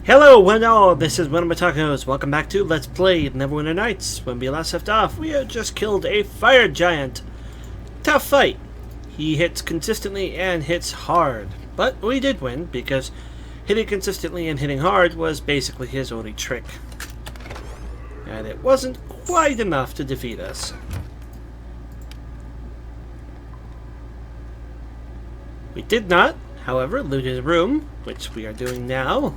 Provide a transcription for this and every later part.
Hello, one all. This is WellArmedWithTacos. Welcome back to Let's Play Neverwinter Nights. When we last left off, we had just killed a fire giant. Tough fight. He hits consistently and hits hard. But we did win, because hitting consistently and hitting hard was basically his only trick. And it wasn't quite enough to defeat us. We did not, however, loot his room, which we are doing now.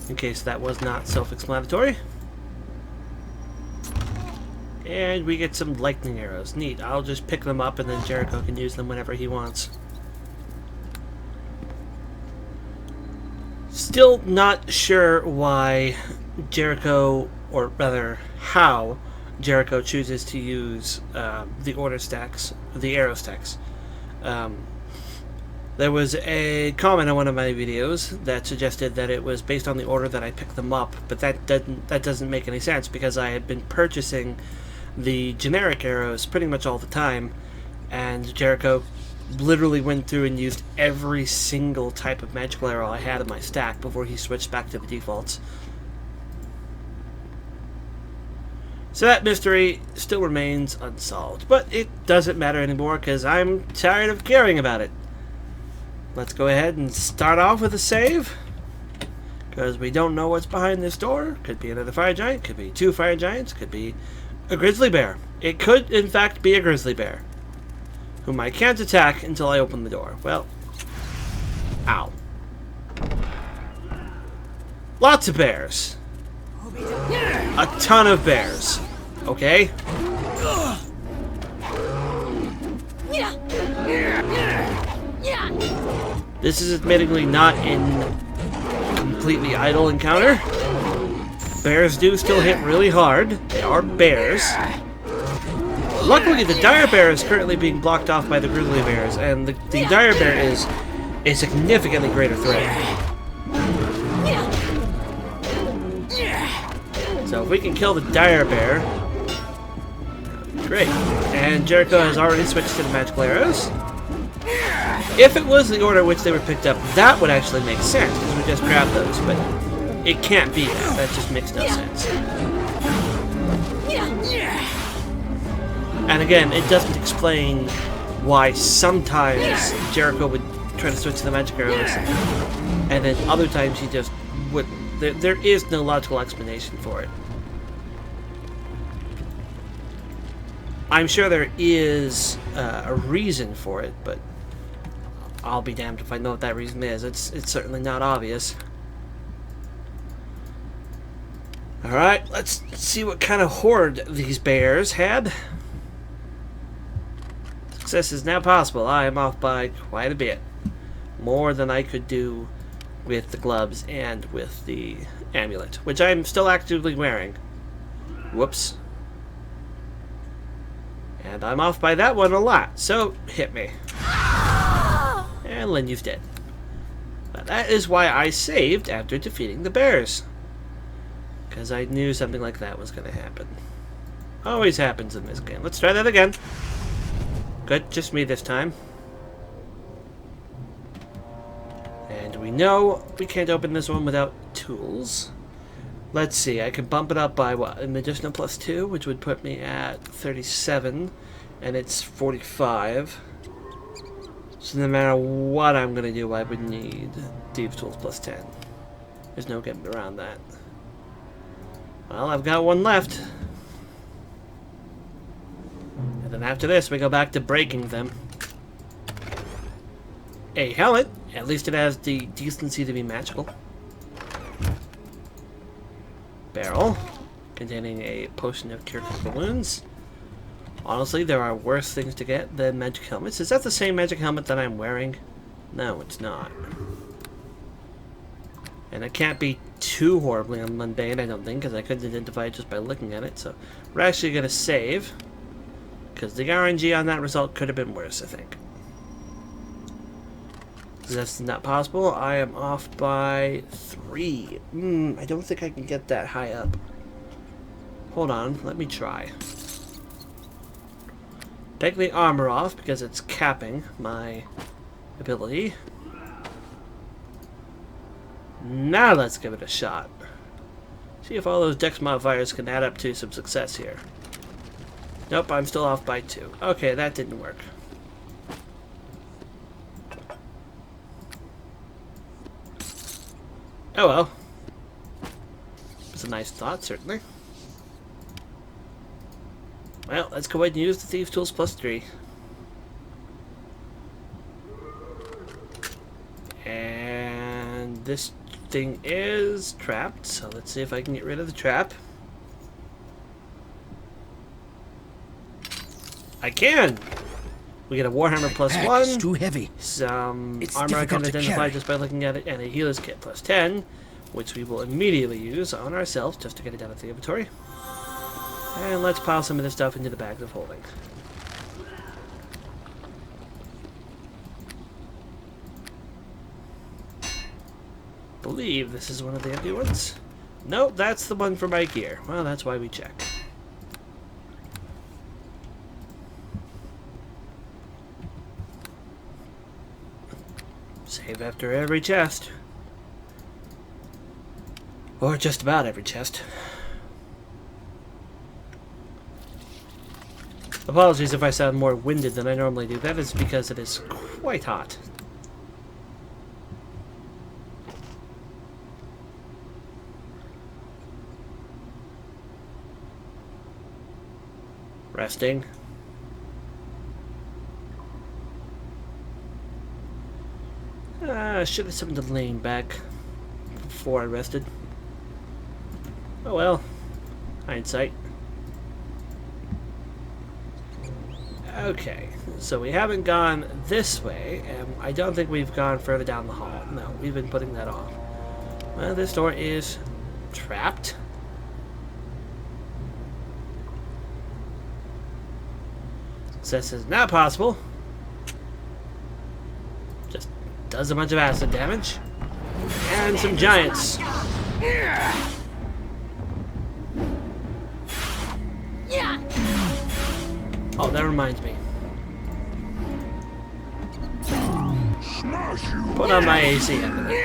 In case that was not self-explanatory. And we get some lightning arrows. Neat. I'll just pick them up and then Jericho can use them whenever he wants. Still not sure why Jericho, or rather how Jericho chooses to use the order stacks, the arrow stacks. There was a comment on one of my videos that suggested that it was based on the order that I picked them up, but that doesn't make any sense because I had been purchasing the generic arrows pretty much all the time, and Jericho literally went through and used every single type of magical arrow I had in my stack before he switched back to the defaults. So that mystery still remains unsolved, but it doesn't matter anymore because I'm tired of caring about it. Let's go ahead and start off with a save, because we don't know what's behind this door. Could be another fire giant, could be two fire giants, could be a grizzly bear. It could, in fact, be a grizzly bear, whom I can't attack until I open the door. Well, ow. Lots of bears. A ton of bears. Okay? This is admittedly not a completely idle encounter. Bears do still hit really hard. They are bears. Luckily, the dire bear is currently being blocked off by the grizzly bears, and the dire bear is a significantly greater threat. So if we can kill the dire bear, great. And Jericho has already switched to the magical arrows. If it was the order in which they were picked up, that would actually make sense, because we just grabbed those, but it can't be that. That just makes no sense. And again, it doesn't explain why sometimes Jericho would try to switch to the magic arrows, and then other times he just wouldn't. There is no logical explanation for it. I'm sure there is a reason for it, but I'll be damned if I know what that reason is. It's certainly not obvious. Alright, let's see what kind of horde these bears had. Success is now possible. I am off by quite a bit. More than I could do with the gloves and with the amulet, which I'm still actively wearing. Whoops. And I'm off by that one a lot, so hit me. And Lindy's dead. But that is why I saved after defeating the bears. Because I knew something like that was going to happen. Always happens in this game. Let's try that again. Good, just me this time. And we know we can't open this one without tools. Let's see, I can bump it up by what? An additional +2, which would put me at 37. And it's 45. So no matter what I'm going to do, I would need Thieves Tools +10. There's no getting around that. Well, I've got one left. And then after this, we go back to breaking them. A helmet. At least it has the decency to be magical. Barrel. Containing a potion of cure for balloons. Honestly, there are worse things to get than magic helmets. Is that the same magic helmet that I'm wearing? No, it's not. And it can't be too horribly mundane, I don't think, because I couldn't identify it just by looking at it. So we're actually going to save, because the RNG on that result could have been worse, I think. That's not possible. I am off by 3. I don't think I can get that high up. Hold on, let me try. Take the armor off because it's capping my ability. Now let's give it a shot. See if all those dex modifiers can add up to some success here. Nope, I'm still off by 2. Okay, that didn't work. Oh well. It's a nice thought, certainly. Well, let's go ahead and use the Thieves' Tools plus 3. And this thing is trapped, so let's see if I can get rid of the trap. I can! We get a Warhammer plus 1. It's too heavy. Some It's armor I can difficult to identify carry. just by looking at it, and a healer's kit plus 10, which we will immediately use on ourselves just to get it down to the inventory. And let's pile some of this stuff into the bags of holding. Believe this is one of the empty ones. Nope, that's the one for my gear. Well, that's why we check. Save after every chest. Or just about every chest. Apologies if I sound more winded than I normally do. That is because it is quite hot. Resting. I should have summoned the lane back before I rested. Oh well. Hindsight. Okay, so we haven't gone this way, and I don't think we've gone further down the hall. No, we've been putting that off. Well, this door is trapped. Success is not possible. Just does a bunch of acid damage. And some giants. Oh, that reminds me. Put on my AC amulet.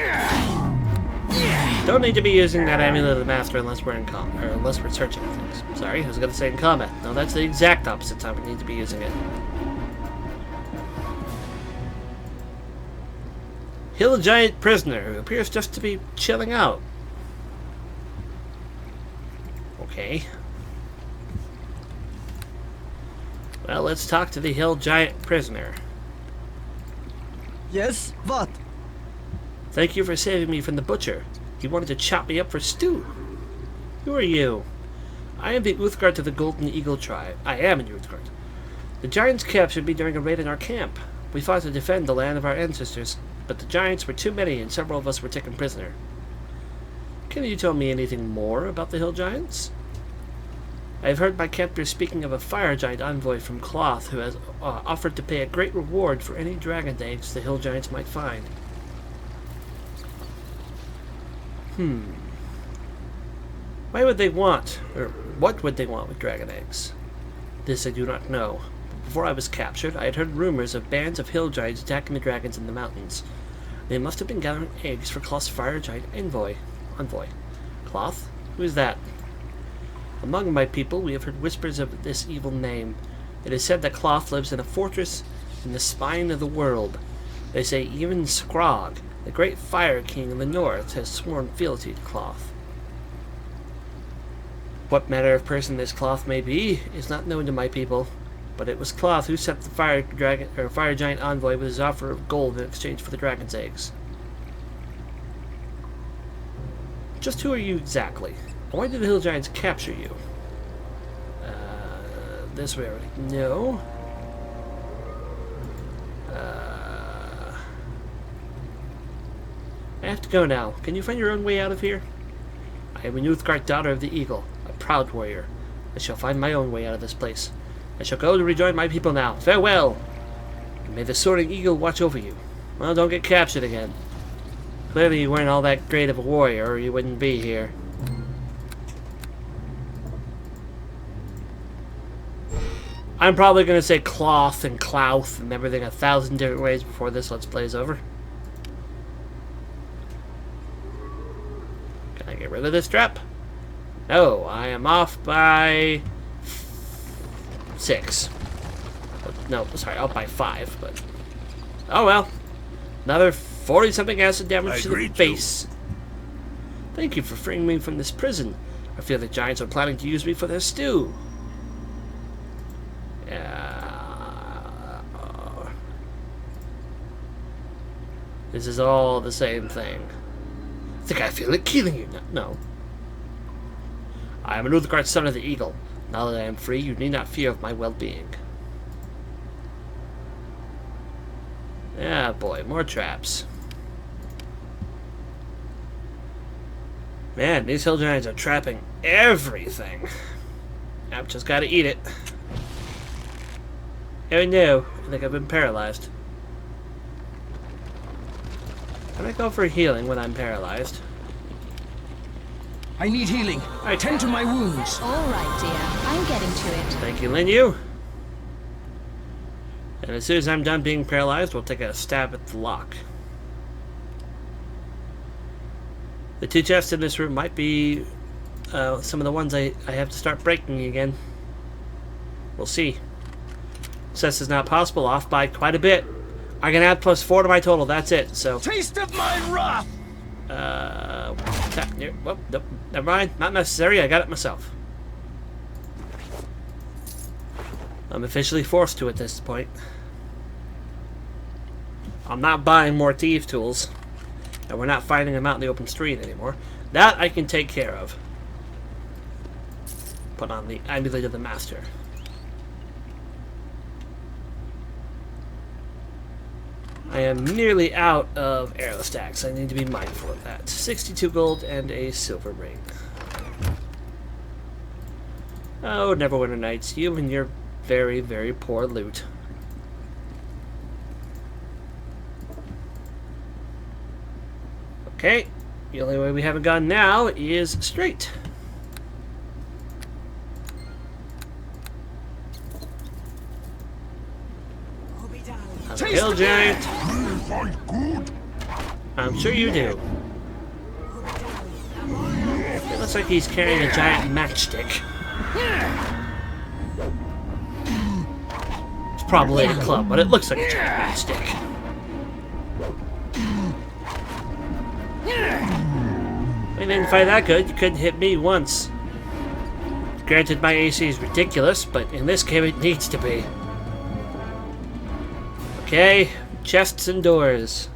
Don't need to be using that amulet of the master unless we're in combat, or unless we're searching things. Sorry, I was gonna say in combat. No, that's the exact opposite time we need to be using it. Heal a giant prisoner who appears just to be chilling out. Okay. Well, let's talk to the hill giant prisoner. Yes? What? Thank you for saving me from the butcher. He wanted to chop me up for stew. Who are you? I am the Uthgard of the Golden Eagle tribe. I am an Uthgard. The giants captured me during a raid in our camp. We fought to defend the land of our ancestors, but the giants were too many and several of us were taken prisoner. Can you tell me anything more about the hill giants? I have heard my captors speaking of a fire giant envoy from Cloth who has offered to pay a great reward for any dragon eggs the hill giants might find. Why would they want, or what would they want with dragon eggs? This I do not know. Before I was captured, I had heard rumors of bands of hill giants attacking the dragons in the mountains. They must have been gathering eggs for Cloth's fire giant envoy. Cloth? Who is that? Among my people, we have heard whispers of this evil name. It is said that Cloth lives in a fortress in the spine of the world. They say even Skrog, the great fire king in the north, has sworn fealty to Cloth. What manner of person this Cloth may be is not known to my people, but it was Cloth who sent the fire giant envoy with his offer of gold in exchange for the dragon's eggs. Just who are you exactly? Why did the hill giants capture you? This way already. No. I have to go now. Can you find your own way out of here? I am a Uthgard daughter of the Eagle, a proud warrior. I shall find my own way out of this place. I shall go to rejoin my people now. Farewell! And may the soaring eagle watch over you. Well, don't get captured again. Clearly you weren't all that great of a warrior, or you wouldn't be here. I'm probably going to say cloth and clouth and everything 1,000 different ways before this Let's Play is over. Can I get rid of this trap? No, I am off by 6. No, sorry, off by 5, but... Oh well. Another 40-something acid damage to the face. Thank you for freeing me from this prison. I feel the giants are planning to use me for their stew. This is all the same thing. I think I feel it killing you. No. I am an Uthgard, son of the Eagle. Now that I am free, you need not fear of my well-being. Yeah, boy, more traps. Man, these hill giants are trapping everything. I've just got to eat it. Oh no, I think I've been paralyzed. Can I go for healing when I'm paralyzed? I need healing. I tend to my wounds. All right, dear. I'm getting to it. Thank you, Linyu. And as soon as I'm done being paralyzed, we'll take a stab at the lock. The 2 chests in this room might be some of the ones I have to start breaking again. We'll see. Says it's not possible, off by quite a bit. I can add +4 to my total, that's it, so... Taste of my wrath! Well, nope, never mind, not necessary, I got it myself. I'm officially forced to at this point. I'm not buying more thief tools, and we're not finding them out in the open street anymore. That I can take care of. Put on the Amulet of the Master. I am nearly out of arrow stacks. I need to be mindful of that. 62 gold and a silver ring. Oh, Neverwinter Nights, you and your very, very poor loot. Okay, the only way we haven't gone now is straight. I'm a hill giant. I'm sure you do. It looks like he's carrying a giant matchstick. It's probably a club, but it looks like a giant matchstick. I didn't fight that good. You couldn't hit me once. Granted, my AC is ridiculous, but in this game it needs to be. Okay, chests and doors.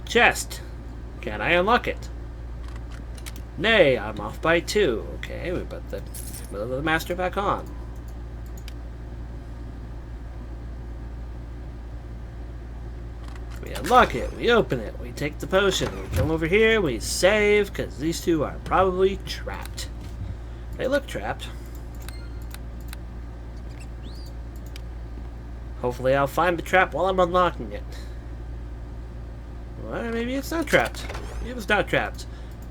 Chest. Can I unlock it? Nay, I'm off by 2. Okay, we put the Amulet of the Master back on. We unlock it, we open it, we take the potion, we come over here, we save, because these 2 are probably trapped. They look trapped. Hopefully I'll find the trap while I'm unlocking it. Well, maybe it's not trapped. It was not trapped.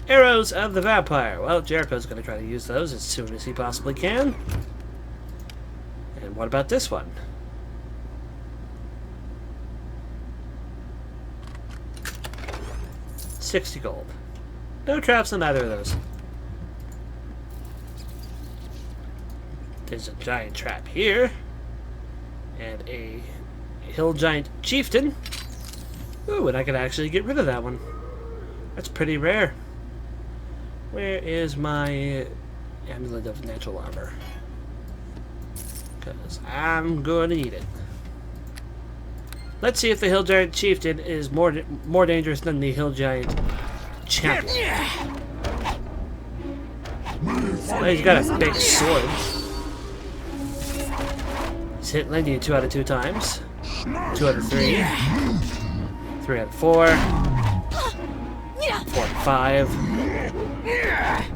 Arrows of the Vampire. Well, Jericho's going to try to use those as soon as he possibly can. And what about this one? $60 gold. No traps on either of those. There's a giant trap here. And a hill giant chieftain. Ooh, and I can actually get rid of that one. That's pretty rare. Where is my Amulet of Natural Armor? Because I'm going to need it. Let's see if the hill giant chieftain is more dangerous than the hill giant champion. Well, he's got a big sword. He's hit Lindy 2 out of 2 times. 2 out of 3. 3 out of 4. 4 out of 5.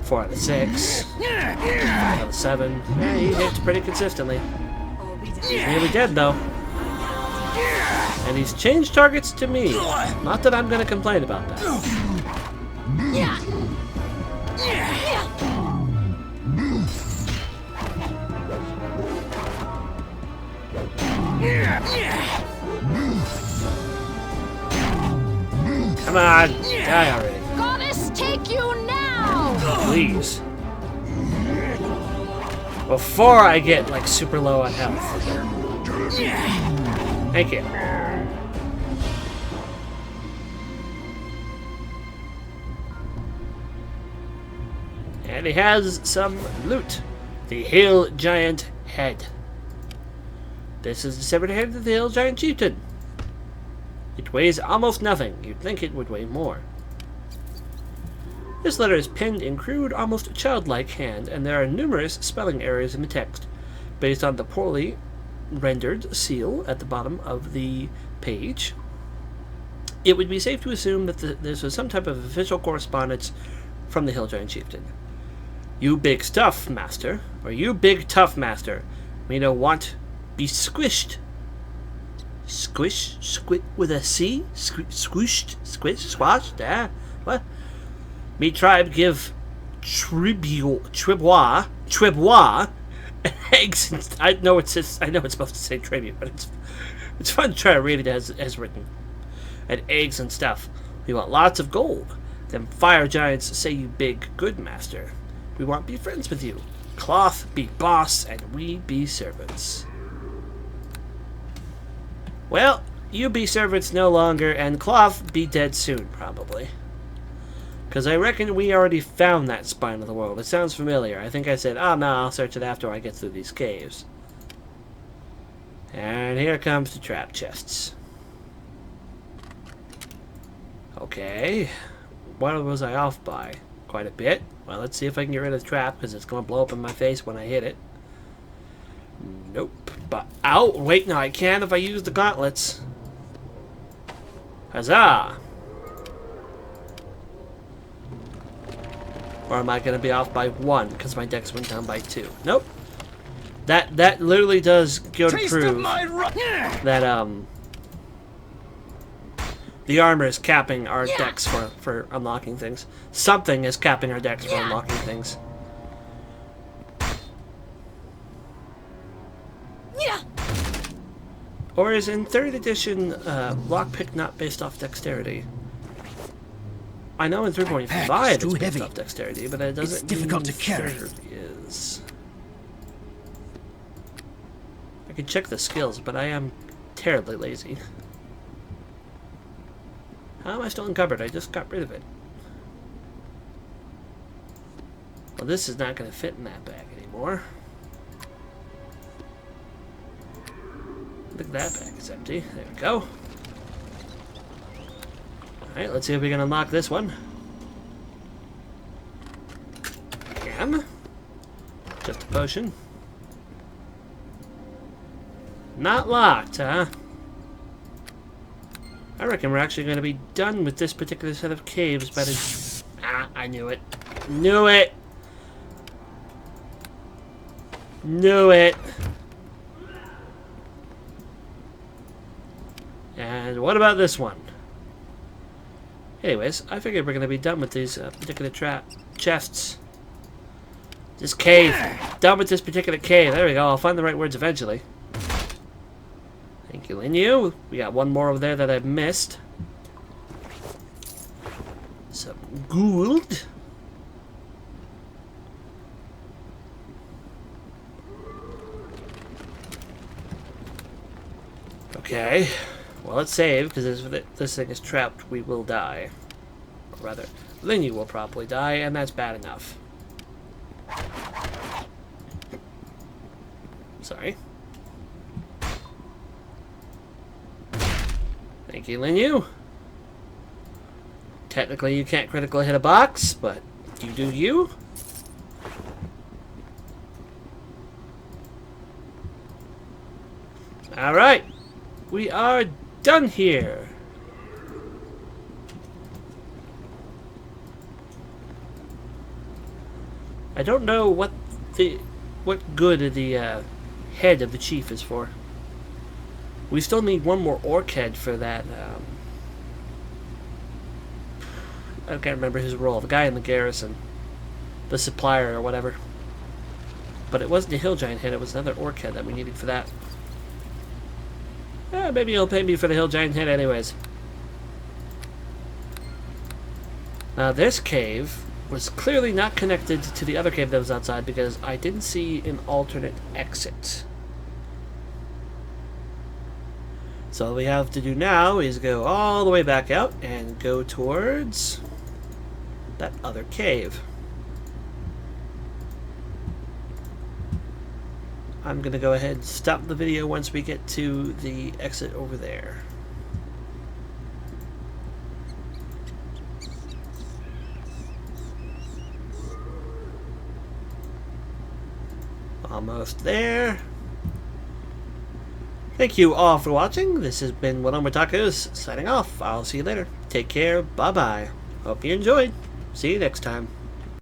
4 out of 6. 5 out of 7. Yeah, he hits pretty consistently. He's nearly dead though. And he's changed targets to me. Not that I'm going to complain about that. Come on, die already. Goddess, take you now! Please. Before I get, like, super low on health. Thank you. And he has some loot. The Hill Giant Head. This is the severed head of the Hill Giant Chieftain. It weighs almost nothing. You'd think it would weigh more. This letter is penned in crude, almost childlike hand, and there are numerous spelling errors in the text, based on the poorly rendered seal at the bottom of the page. It would be safe to assume that this was some type of official correspondence from the Hill Giant Chieftain. You big stuff, master, or you big tough master, me no want be squished. Squish, squid with a C? Squished, squish, squashed, what? Me tribe give tribwa, eggs. And, I know it's supposed to say tribute, but it's fun to try to read it as written. And eggs and stuff. We want lots of gold. Them fire giants say you big good master. We want be friends with you. Cloth be boss, and we be servants. Well, you be servants no longer, and Cloth be dead soon, probably. Because I reckon we already found that spine of the world. It sounds familiar. I think I said, oh no, I'll search it after I get through these caves. And here comes the trap chests. Okay. What was I off by? Quite a bit. Well, let's see if I can get rid of the trap, because it's going to blow up in my face when I hit it. Nope. But, ow! Wait, no, I can if I use the gauntlets. Huzzah! Or am I going to be off by 1 because my dex went down by 2? Nope. That literally does go to prove that the armor is capping our dex for unlocking things. Something is capping our dex for unlocking things. Or is in 3rd edition lockpick not based off dexterity? I know in 3.5 it's based off dexterity, but it doesn't mean difficult to carry. Is. I could check the skills, but I am terribly lazy. How am I still encumbered? I just got rid of it. Well, this is not going to fit in that bag anymore. Look at that bag, it's empty. There we go. Alright, let's see if we can unlock this one. Can. Just a potion. Not locked, huh? I reckon we're actually going to be done with this particular set of caves by the... Ah, I knew it. Knew it! Knew it! And what about this one? Anyways, I figured we're going to be done with these particular chests. This cave. Done with this particular cave. There we go. I'll find the right words eventually. Thank you, Linyu. We got one more over there that I've missed. Some gold. Okay. Well, let's save, because if this thing is trapped, we will die. Or rather, Linyu will probably die, and that's bad enough. Sorry. Thank you, Linyu. Technically, you can't critically hit a box, but you do you. Alright. We are done here. I don't know what good the head of the chief is for. We still need one more orc head for that. I can't remember his role. The guy in the garrison, the supplier or whatever. But it wasn't a hill giant head. It was another orc head that we needed for that. Maybe he'll pay me for the hill giant head anyways. Now this cave was clearly not connected to the other cave that was outside because I didn't see an alternate exit. So all we have to do now is go all the way back out and go towards that other cave. I'm going to go ahead and stop the video once we get to the exit over there. Almost there. Thank you all for watching. This has been WellArmedWithTacos signing off. I'll see you later. Take care. Bye-bye. Hope you enjoyed. See you next time.